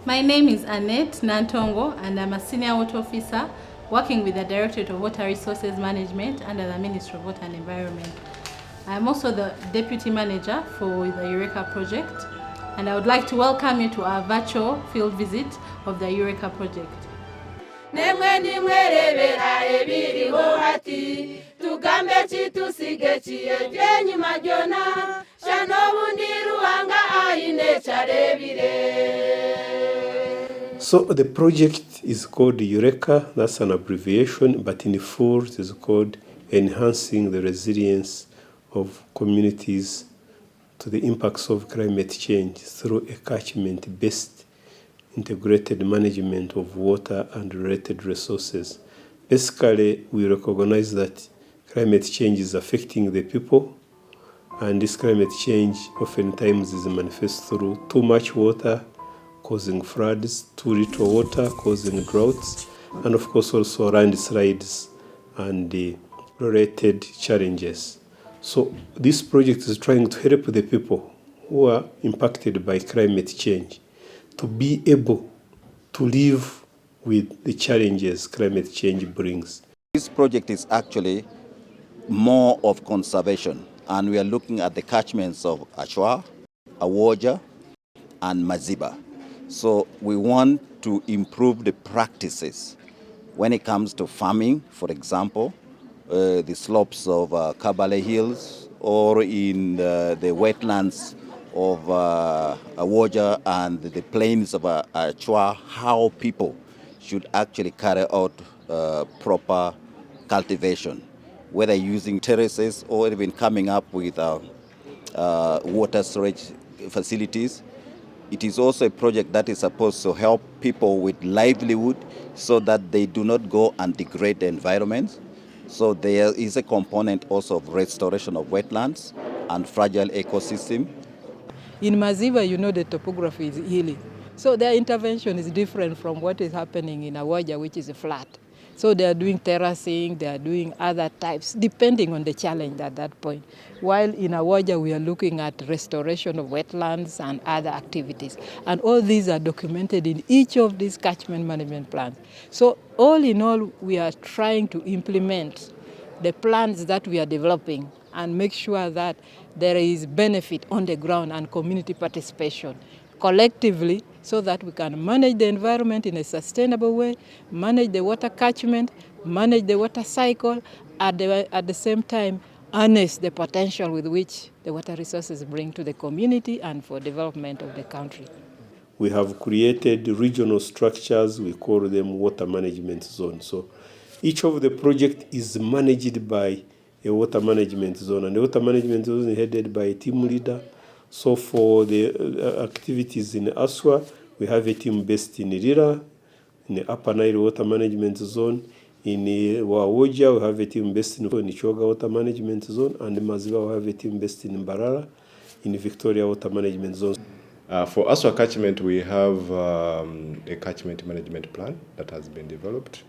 My name is Annette Nantongo and I'm a Senior Water Officer working with the Directorate of Water Resources Management under the Ministry of Water and Environment. I'm also the Deputy Manager for the EURECCCA project, and I would like to welcome you to our virtual field visit of the EURECCCA project. So the project is called EURECCCA, that's an abbreviation, but in full it is called Enhancing the Resilience of Communities to the Impacts of Climate Change through a catchment-based integrated management of water and related resources. Basically, we recognize that climate change is affecting the people, and this climate change oftentimes is manifest through too much water, causing floods, too little water, causing droughts, and of course also landslides and related challenges. So this project is trying to help the people who are impacted by climate change to be able to live with the challenges climate change brings. This project is actually more of conservation, and we are looking at the catchments of Achwa, Awoja, and Maziba. So we want to improve the practices when it comes to farming, for example, the slopes of Kabale Hills, or in the wetlands of Awoja and the plains of Achwa, how people should actually carry out proper cultivation, whether using terraces or even coming up with water storage facilities. It is also a project that is supposed to help people with livelihood so that they do not go and degrade the environment. So there is a component also of restoration of wetlands and fragile ecosystem. In Maziba, you know, the topography is hilly. So their intervention is different from what is happening in Awoja, which is flat. So they are doing terracing, they are doing other types, depending on the challenge at that point. While in Awoja, we are looking at restoration of wetlands and other activities. And all these are documented in each of these catchment management plans. So all in all, we are trying to implement the plans that we are developing and make sure that there is benefit on the ground and community participation collectively, so that we can manage the environment in a sustainable way, manage the water catchment, manage the water cycle, at the same time harness the potential with which the water resources bring to the community and for development of the country. We have created regional structures, we call them water management zones. So each of the project is managed by a water management zone, and the water management zone is headed by a team leader. So for the activities in Aswa, we have a team based in Rira, in the Upper Nile Water Management Zone. In Wawoja, we have a team based in Nichoga Water Management Zone, and in Maziba, we have a team based in Mbarara, in Victoria Water Management Zone. For Aswa catchment, we have a catchment management plan that has been developed,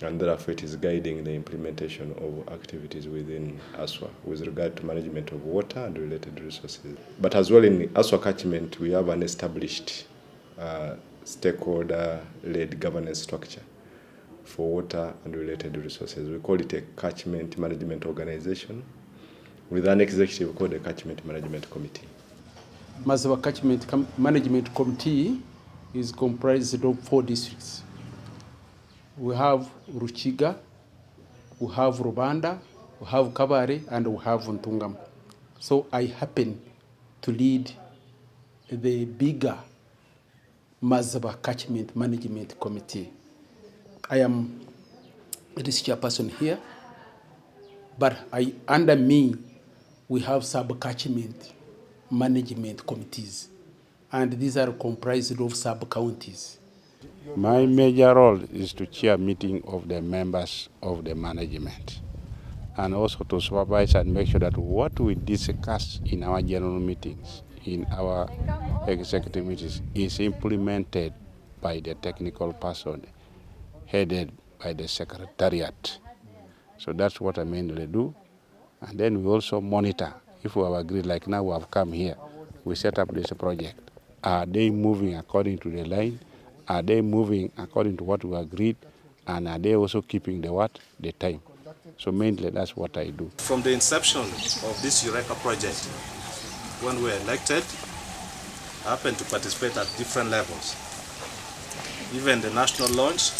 and therefore it is guiding the implementation of activities within Aswa with regard to management of water and related resources. But as well in Aswa catchment, we have an established stakeholder-led governance structure for water and related resources. We call it a catchment management organization with an executive called the Catchment Management Committee. Maziba Catchment Management Committee is comprised of 4 districts. We have Ruchiga, we have Rubanda, we have Kabare, and we have Ntungam. So I happen to lead the bigger Maziba Catchment Management Committee. I am this chairperson here, but under me, we have sub-catchment management committees, and these are comprised of sub-counties. My major role is to chair meeting of the members of the management, and also to supervise and make sure that what we discuss in our general meetings, in our executive meetings, is implemented by the technical person headed by the secretariat. So that's what I mainly do. And then we also monitor. If we have agreed, like now we have come here, we set up this project. Are they moving according to the line? Are they moving according to what we agreed? And are they also keeping the time? So mainly that's what I do. From the inception of this EURECCCA project, when we were elected, I happened to participate at different levels. Even the national launch,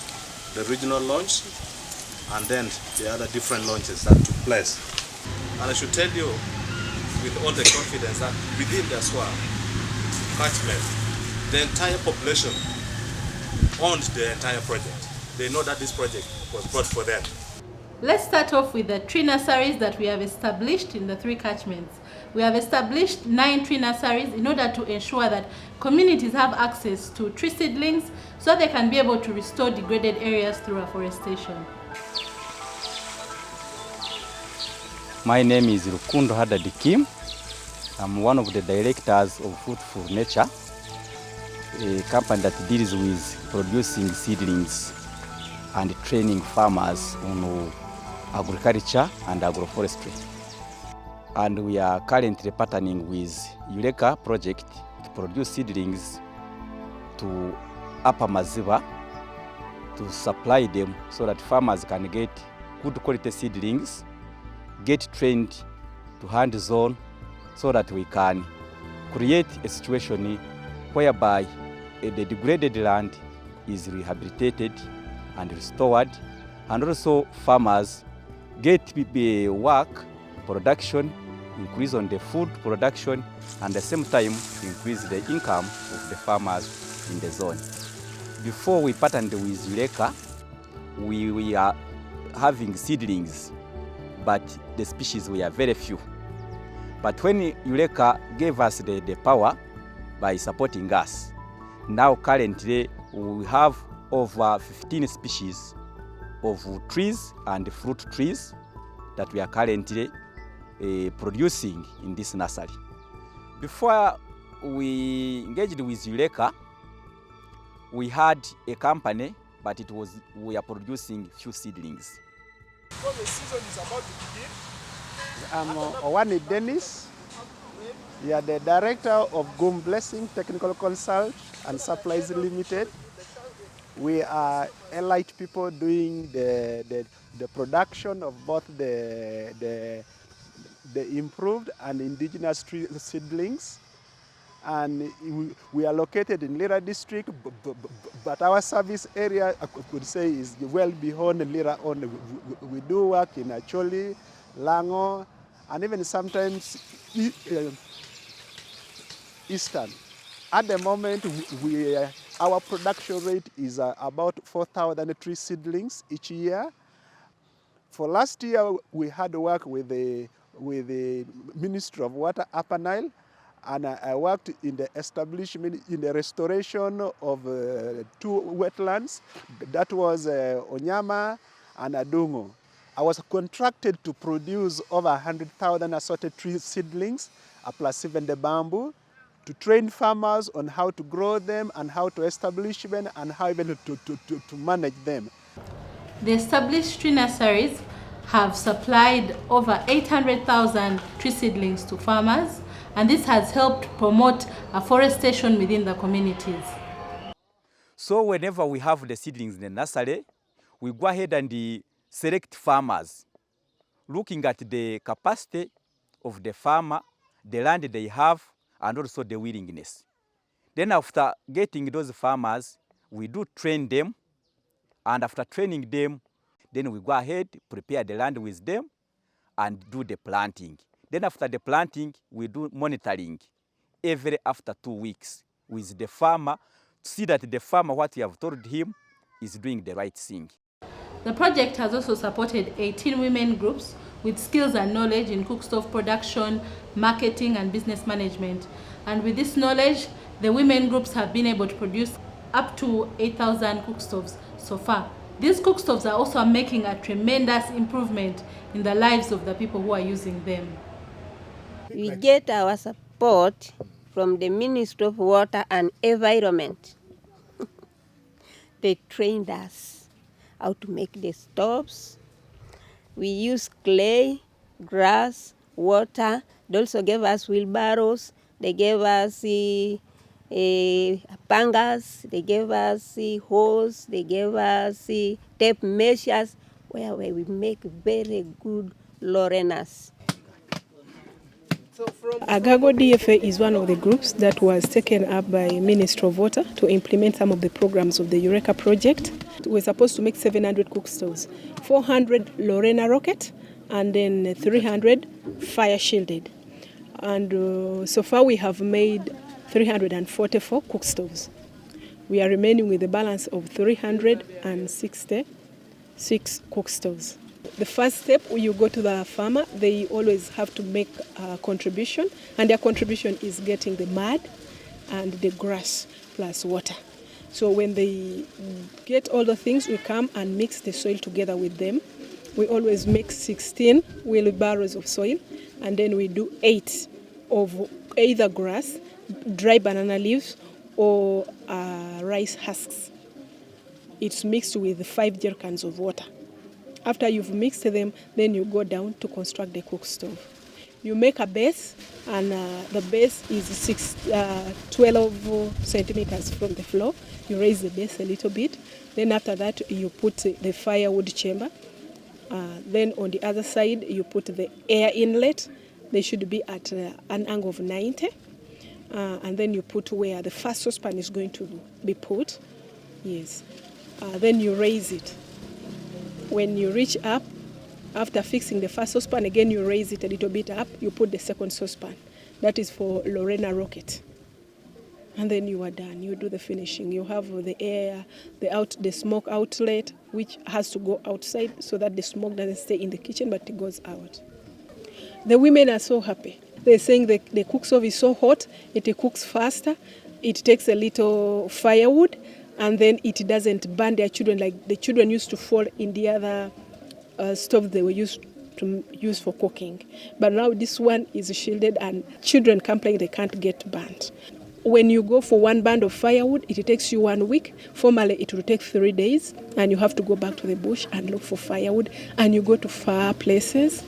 the regional launch, and then the other different launches that took place. And I should tell you with all the confidence that within the Aswa catchment, the entire population owned the entire project. They know that this project was brought for them. Let's start off with the tree nurseries that we have established in the 3 catchments. We have established 9 tree nurseries in order to ensure that communities have access to tree seedlings so they can be able to restore degraded areas through afforestation. My name is Rukundo Hadadi Kim. I'm one of the directors of Fruitful Nature, a company that deals with producing seedlings and training farmers on agriculture and agroforestry. And we are currently partnering with EURECCCA project to produce seedlings to Upper Maziba to supply them so that farmers can get good quality seedlings, get trained to hands-on so that we can create a situation whereby the degraded land is rehabilitated and restored, and also farmers get work, production, increase on the food production, and at the same time increase the income of the farmers in the zone. Before we partnered with EURECCCA, we are having seedlings, but the species were very few. But when EURECCCA gave us the power by supporting us, now currently we have over 15 species of trees and fruit trees that we are currently producing in this nursery. Before we engaged with EURECCCA, we had a company, but we are producing few seedlings. So the season is about to begin. I'm Owani Dennis. You are the director of Goom Blessing Technical Consult and Supplies Limited. We are allied people doing the production of both the improved and indigenous tree seedlings. And we are located in Lira district, but our service area, I could say, is well beyond Lira only. We do work in Acholi, Lango, and even sometimes Eastern. At the moment, our production rate is about 4,000 tree seedlings each year. For last year, we had work with the Ministry of Water, Upper Nile, and I worked in the establishment, in the restoration of 2 wetlands. That was Onyama and Adungo. I was contracted to produce over 100,000 assorted tree seedlings, plus even the bamboo, to train farmers on how to grow them and how to establish them and how even to manage them. The established tree nurseries have supplied over 800,000 tree seedlings to farmers, and this has helped promote afforestation within the communities. So whenever we have the seedlings in the nursery, we go ahead and select farmers, looking at the capacity of the farmer, the land they have, and also the willingness. Then after getting those farmers, we do train them, and after training them, then we go ahead, prepare the land with them, and do the planting. Then after the planting, we do monitoring every after 2 weeks with the farmer to see that the farmer, what we have told him, is doing the right thing. The project has also supported 18 women groups with skills and knowledge in cookstove production, marketing, and business management. And with this knowledge, the women groups have been able to produce up to 8,000 cookstoves so far. These cookstoves are also making a tremendous improvement in the lives of the people who are using them. We get our support from the Ministry of Water and Environment. They trained us how to make the stoves. We use clay, grass, water. They also gave us wheelbarrows. They gave us pangas, they gave us hose, they gave us tape measures, where we make very good Lorenas. Agago DFA is one of the groups that was taken up by Ministry of Water to implement some of the programs of the EURECCCA project. We're supposed to make 700 cook stoves, 400 Lorena rocket, and then 300 fire shielded. And so far we have made 344 cook stoves. We are remaining with a balance of 366 cook stoves. The first step, you go to the farmer, they always have to make a contribution, and their contribution is getting the mud and the grass plus water. So when they get all the things, we come and mix the soil together with them. We always make 16 wheelbarrows of soil, and then we do 8 of either grass, dry banana leaves, or rice husks. It's mixed with 5 jerrycans of water. After you've mixed them, then you go down to construct the cook stove. You make a base, and the base is 12 centimeters from the floor. You raise the base a little bit. Then after that, you put the firewood chamber. Then on the other side, you put the air inlet. They should be at an angle of 90. And then you put where the first saucepan is going to be put. Yes. Then you raise it. When you reach up, after fixing the first saucepan, again you raise it a little bit up, you put the second saucepan. That is for Lorena rocket. And then you are done. You do the finishing. You have the air, the smoke outlet, which has to go outside so that the smoke doesn't stay in the kitchen, but it goes out. The women are so happy. They're saying the cook stove is so hot, it cooks faster, it takes a little firewood, and then it doesn't burn their children like the children used to fall in the other stove they were used to use for cooking. But now this one is shielded, and children complain they can't get burnt. When you go for one band of firewood, it takes you 1 week. Formerly, it will take 3 days, and you have to go back to the bush and look for firewood, and you go to far places,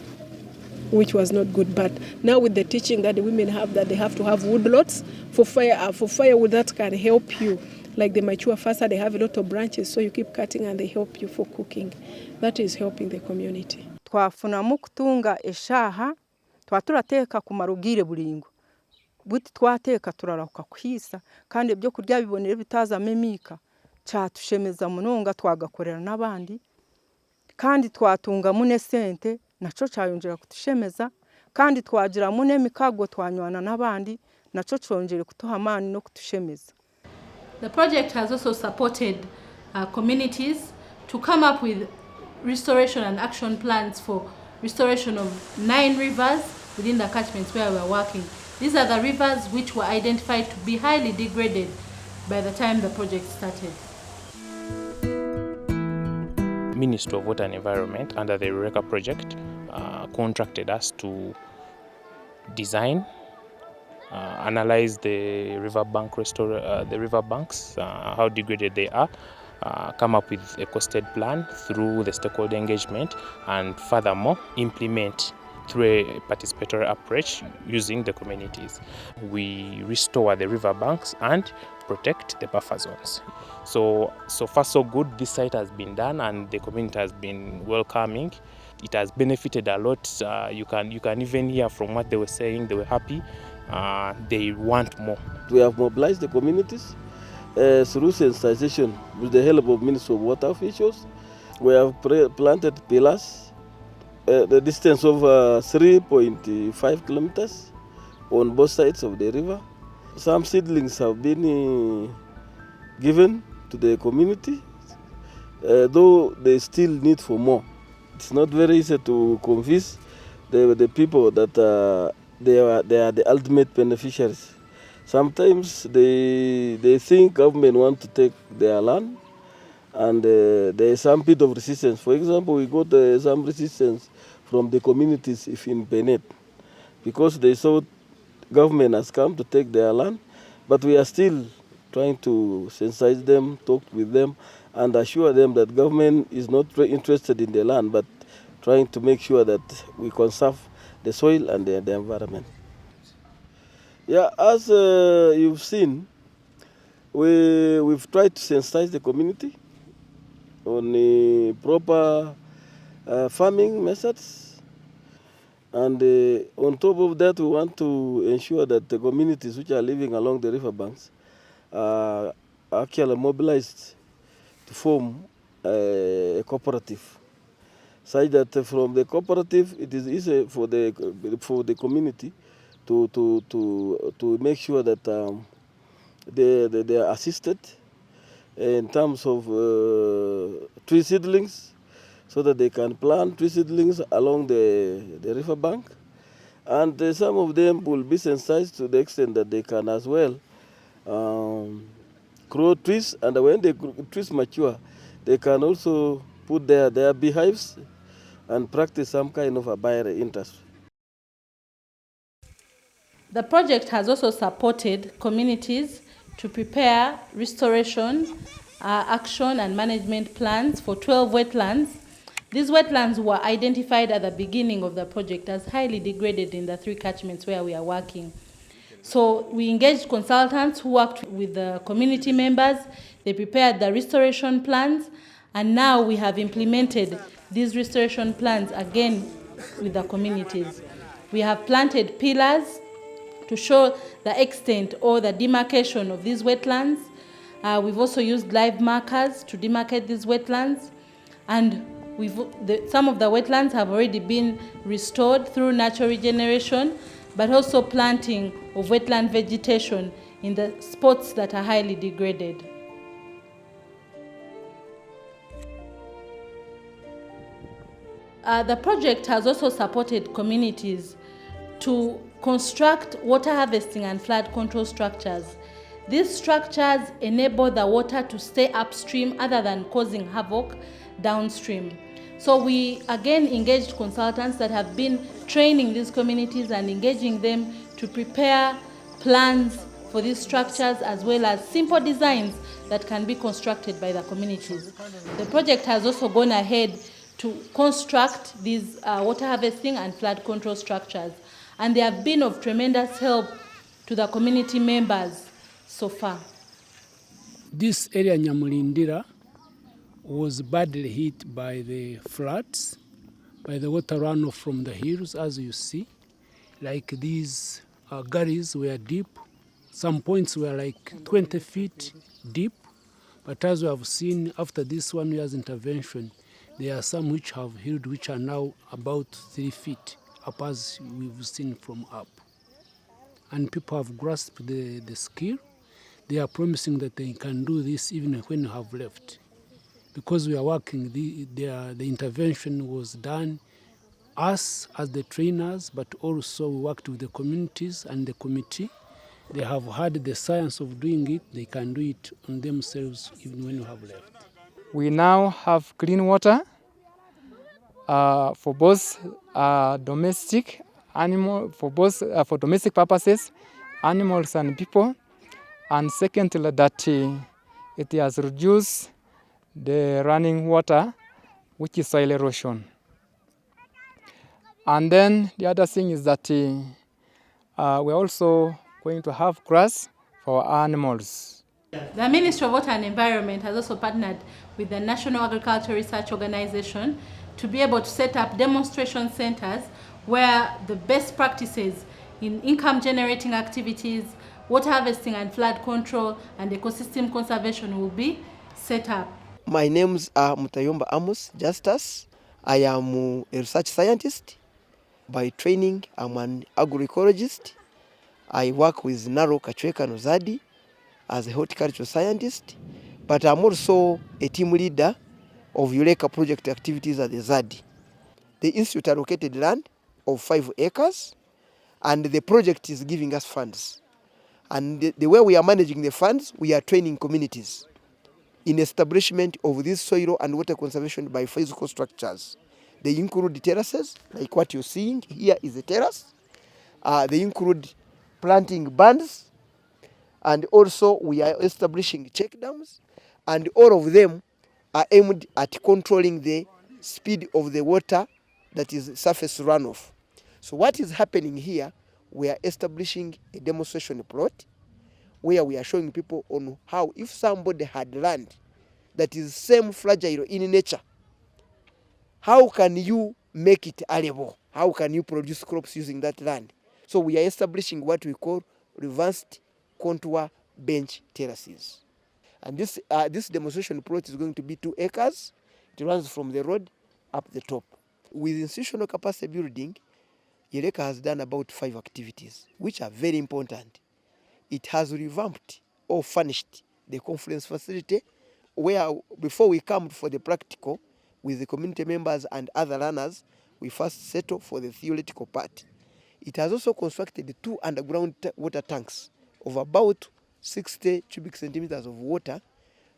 which was not good. But now with the teaching that the women have, that they have to have wood lots for firewood, that can help you. Like the mature faster, they have a lot of branches, so you keep cutting and they help you for cooking. That is helping the community. Twafunamu kutunga eshaha, twaturateeka kumarugire bulingo. Buti twateeka turarahuka kuhisa, kandi ibyo kurya bibonere bitazamo emika. Cyatushemeza munonga twagakorera n'abandi. Kandi twatungamu n'esente, naco cyayongera kutushemeza. Kandi twagiramu n'emikago twanywana n'abandi, naco cyongera kutuha amani no kutushemeza. The project has also supported communities to come up with restoration and action plans for restoration of 9 rivers within the catchments where we are working. These are the rivers which were identified to be highly degraded by the time the project started. Ministry of Water and Environment under the EURECCCA project contracted us to design, analyze the river banks, how degraded they are, come up with a costed plan through the stakeholder engagement, and furthermore implement through a participatory approach using the communities. We restore the river banks and protect the buffer zones. So far so good. This site has been done and the community has been welcoming. It has benefited a lot. You can even hear from what they were saying. They were happy. They want more. We have mobilized the communities through sensitization with the help of Ministry of Water officials. We have planted pillars the distance of 3.5 kilometers on both sides of the river. Some seedlings have been given to the community, though they still need for more. It's not very easy to convince the people that they are the ultimate beneficiaries. Sometimes they think government want to take their land, and there is some bit of resistance. For example, we got some resistance from the communities in Benet, because they thought government has come to take their land, but we are still trying to sensitize them, talk with them, and assure them that government is not very interested in the land, but trying to make sure that we conserve the soil and the environment. Yeah, as you've seen, We've tried to sensitize the community on the proper farming methods. And on top of that, we want to ensure that the communities which are living along the riverbanks are actually mobilized to form a cooperative, such that from the cooperative it is easy for the community to make sure that they are assisted in terms of tree seedlings, so that they can plant tree seedlings along the riverbank. And some of them will be sensitized to the extent that they can as well grow trees, and when the trees mature, they can also put their beehives and practice some kind of a bio-industry. The project has also supported communities to prepare restoration, action and management plans for 12 wetlands. These wetlands were identified at the beginning of the project as highly degraded in the 3 catchments where we are working. So we engaged consultants who worked with the community members. They prepared the restoration plans, and now we have implemented these restoration plans again with the communities. We have planted pillars to show the extent or the demarcation of these wetlands. We've also used live markers to demarcate these wetlands, and some of the wetlands have already been restored through natural regeneration, but also planting of wetland vegetation in the spots that are highly degraded. The project has also supported communities to construct water harvesting and flood control structures. These structures enable the water to stay upstream other than causing havoc downstream. So we again engaged consultants that have been training these communities and engaging them to prepare plans for these structures, as well as simple designs that can be constructed by the communities. The project has also gone ahead to construct these water harvesting and flood control structures, and they have been of tremendous help to the community members so far. This area, Nyamulindira, was badly hit by the floods, by the water runoff from the hills, as you see. Like these gullies were deep. Some points were like 20 feet deep. But as we have seen after this 1 year's intervention, there are some which have healed, which are now about 3 feet up, as we've seen from up. And people have grasped the skill. They are promising that they can do this even when you have left. Because we are working, the intervention was done, us as the trainers, but also we worked with the communities and the committee. They have had the science of doing it. They can do it on themselves even when you have left. We now have clean water for both domestic for domestic purposes, animals and people. And secondly, that it has reduced the running water, which is soil erosion. And then the other thing is that we're also going to have grass for animals. The Ministry of Water and Environment has also partnered with the National Agricultural Research Organization to be able to set up demonstration centers where the best practices in income generating activities, water harvesting and flood control, and ecosystem conservation will be set up. My names are Mutayomba Amos Justus. I am a research scientist. By training, I'm an agroecologist. I work with Naro Kachweka Nozadi as a horticultural scientist, but I'm also a team leader of UWEWK project activities at the ZADI. The institute allocated land of 5 acres, and the project is giving us funds. And the way we are managing the funds, we are training communities in establishment of these soil and water conservation by physical structures. They include terraces, like what you're seeing. Here is a terrace. They include planting bands, and also we are establishing check dams, and all of them are aimed at controlling the speed of the water that is surface runoff. So what is happening here, we are establishing a demonstration plot where we are showing people on how if somebody had land that is same fragile in nature, how can you make it arable? How can you produce crops using that land? So we are establishing what we call reversed contour bench terraces. And this demonstration plot is going to be 2 acres. It runs from the road up the top. With institutional capacity building, EURECCA has done about 5 activities, which are very important. It has revamped or furnished the conference facility, where before we come for the practical with the community members and other learners, we first settle for the theoretical part. It has also constructed 2 underground water tanks of about 60 cubic centimeters of water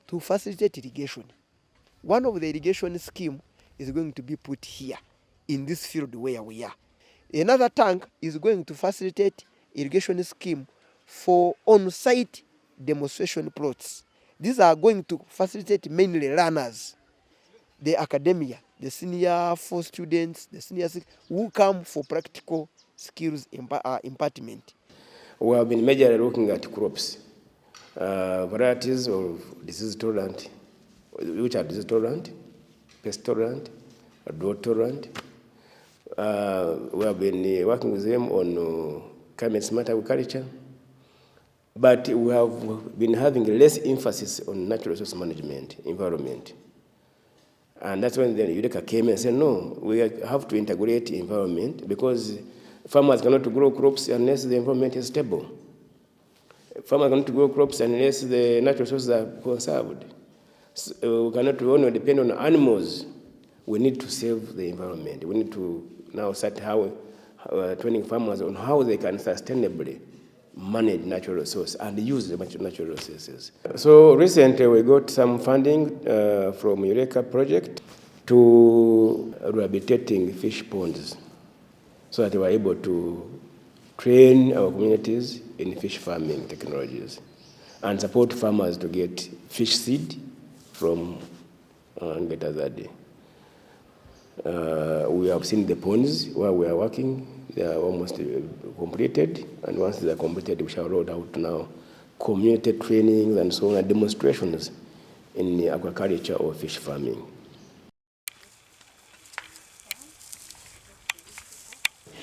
to facilitate irrigation. One of the irrigation scheme is going to be put here in this field where we are. Another tank is going to facilitate irrigation scheme for on-site demonstration plots. These are going to facilitate mainly learners, the academia, the senior 4 students, the senior 6, who come for practical skills impartment. We have been majorly looking at crops, varieties of disease tolerant, which are disease tolerant, pest tolerant, drought tolerant. We have been working with them on climate smart agriculture, but we have been having less emphasis on natural resource management, environment. And that's when the EURECCA came and said, no, we have to integrate environment because farmers cannot grow crops unless the environment is stable. Farmers cannot grow crops unless the natural resources are conserved. So we cannot only depend on animals. We need to save the environment. We need to now start training farmers on how they can sustainably manage natural resources and use the natural resources. So recently we got some funding from EURECCA project to rehabilitating fish ponds so that we are able to train our communities in fish farming technologies and support farmers to get fish seed from Ngetazade. We have seen the ponds where we are working. They are almost completed, and once they are completed, we shall roll out now community trainings and so on, and demonstrations in aquaculture or fish farming.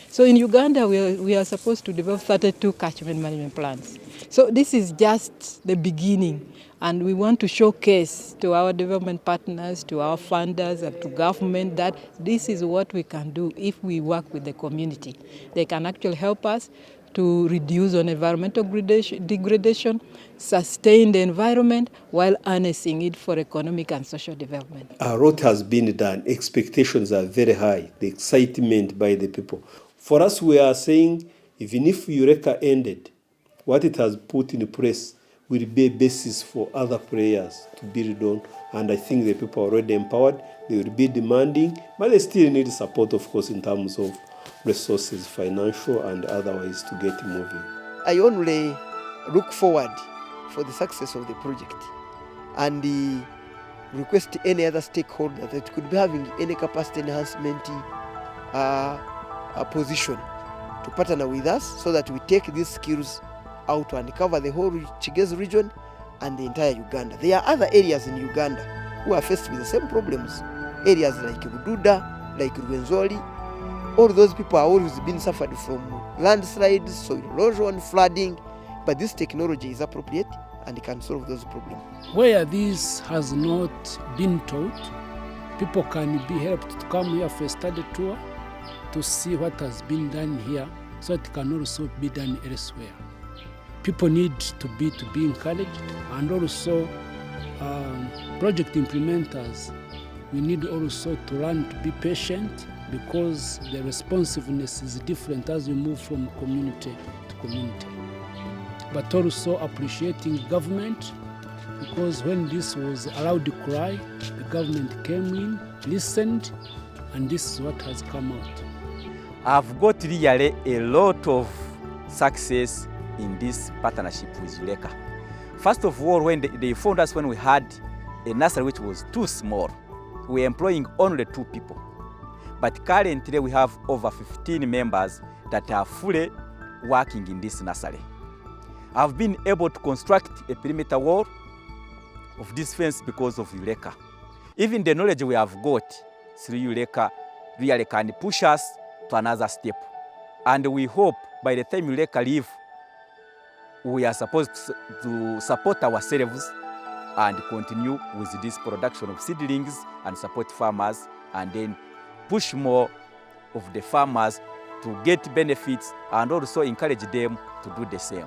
So in Uganda, we are supposed to develop 32 catchment management plans. So this is just the beginning, and we want to showcase to our development partners, to our funders, and to government that this is what we can do if we work with the community. They can actually help us to reduce on environmental degradation, sustain the environment while harnessing it for economic and social development. A lot has been done. Expectations are very high. The excitement by the people. For us, we are saying, even if EURECCA ended, what it has put in place will be a basis for other players to build on. And I think the people are already empowered. They will be demanding, but they still need support, of course, in terms of resources, financial and otherwise, to get moving. I only look forward for the success of the project and request any other stakeholder that could be having any capacity enhancement position to partner with us so that we take these skills out and cover the whole Kigezi region and the entire Uganda. There are other areas in Uganda who are faced with the same problems. Areas like Bududa, like Rwenzori, all those people are always been suffered from landslides, soil erosion, flooding, but this technology is appropriate and can solve those problems. Where this has not been taught, people can be helped to come here for a study tour to see what has been done here so it can also be done elsewhere. People need to be encouraged, and also project implementers, we need also to learn to be patient because the responsiveness is different as we move from community to community. But also appreciating government, because when this was a loud cry, the government came in, listened, and this is what has come out. I've got really a lot of success in this partnership with EURECCA. First of all, when they found us when we had a nursery which was too small, we were employing only 2 people. But currently we have over 15 members that are fully working in this nursery. I've been able to construct a perimeter wall of this fence because of EURECCCA. Even the knowledge we have got through EURECCCA really can push us to another step. And we hope by the time EURECCCA leave, we are supposed to support ourselves and continue with this production of seedlings and support farmers, and then push more of the farmers to get benefits and also encourage them to do the same.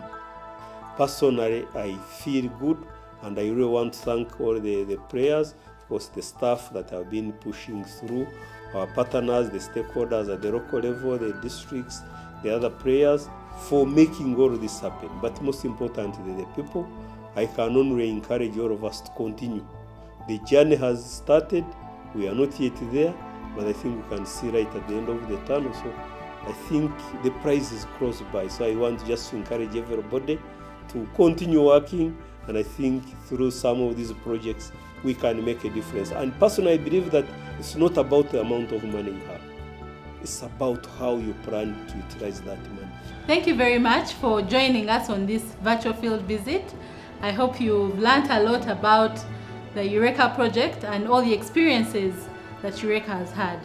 Personally, I feel good, and I really want to thank all the players, of course the staff that have been pushing through, our partners, the stakeholders at the local level, the districts, the other players, for making all of this happen. But most importantly, the people. I can only encourage all of us to continue. The journey has started, we are not yet there, but I think we can see right at the end of the tunnel. So I think the prize is close by. So I want just to encourage everybody to continue working, and I think through some of these projects we can make a difference. And personally, I believe that it's not about the amount of money you have. It's about how you plan to utilize that money. Thank you very much for joining us on this virtual field visit. I hope you've learned a lot about the EURECCCA project and all the experiences that EURECCCA has had.